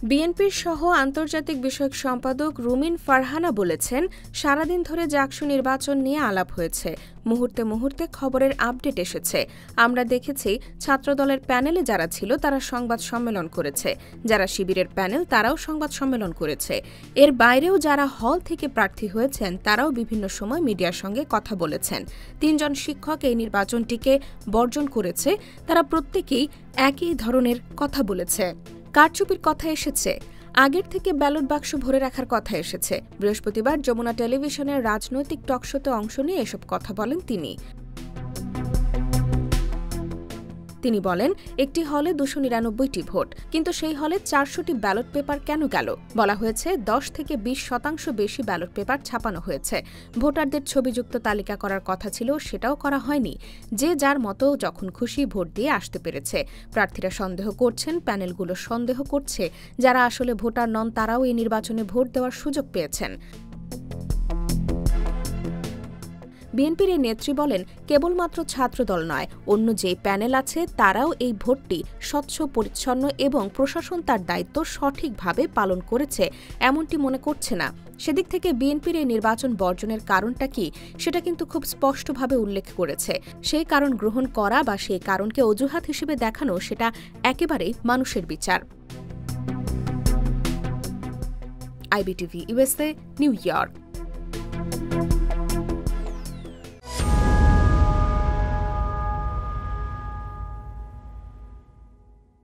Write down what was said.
বিএনপির সহ আন্তর্জাতিক বিষয়ক সম্পাদক রুমিন ফারহানা বলেছেন, সারাদিন ধরে জাকসু নির্বাচন নিয়ে আলাপ হয়েছে, মুহূর্তে মুহূর্তে খবরের আপডেট এসেছে। আমরা দেখেছি ছাত্রদলের প্যানেলে যারা ছিল তারা সংবাদ সম্মেলন করেছে, যারা শিবিরের প্যানেল তারাও সংবাদ সম্মেলন করেছে। এর বাইরেও যারা হল থেকে প্রার্থী হয়েছেন তারাও বিভিন্ন সময় মিডিয়ার সঙ্গে কথা বলেছেন। ৩ জন শিক্ষক এই নির্বাচনটিকে বর্জন করেছে, তারা প্রত্যেকেই একই ধরনের কথা বলেছে। কারচুপির কথা এসেছে, আগের থেকে ব্যালট বাক্স ভরে রাখার কথা এসেছে। বৃহস্পতিবার যমুনা টেলিভিশনের রাজনৈতিক টকশোতে অংশ নিয়ে এসব কথা বলেন তিনি বলেন, একটি হলে 299টি ভোট, কিন্তু সেই হলে 400টি ব্যালট পেপার কেন গেল? বলা হয়েছে 10 থেকে 20% বেশি ব্যালট পেপার ছাপানো হয়েছে। ভোটারদের ছবিযুক্ত তালিকা করার কথা ছিল, সেটাও করা হয়নি। যে যার মতো যখন খুশি ভোট দিয়ে আসতে পেরেছে। প্রার্থীরা সন্দেহ করছেন, প্যানেলগুলো সন্দেহ করছে, যারা আসলে ভোটার নন তারাও এই নির্বাচনে ভোট দেওয়ার সুযোগ পেয়েছেন। বিএনপির এই নেত্রী বলেন, কেবলমাত্র ছাত্রদল নয়, অন্য যে প্যানেল আছে তারাও এই ভোটটি স্বচ্ছ, পরিচ্ছন্ন এবং প্রশাসন তার দায়িত্ব সঠিকভাবে পালন করেছে এমনটি মনে করছে না। সেদিক থেকে বিএনপির এই নির্বাচন বর্জনের কারণটা কি, সেটা কিন্তু খুব স্পষ্টভাবে উল্লেখ করেছে। সেই কারণ গ্রহণ করা বা সেই কারণকে অজুহাত হিসেবে দেখানো, সেটা একেবারেই মানুষের বিচার। IBTV USA, new York.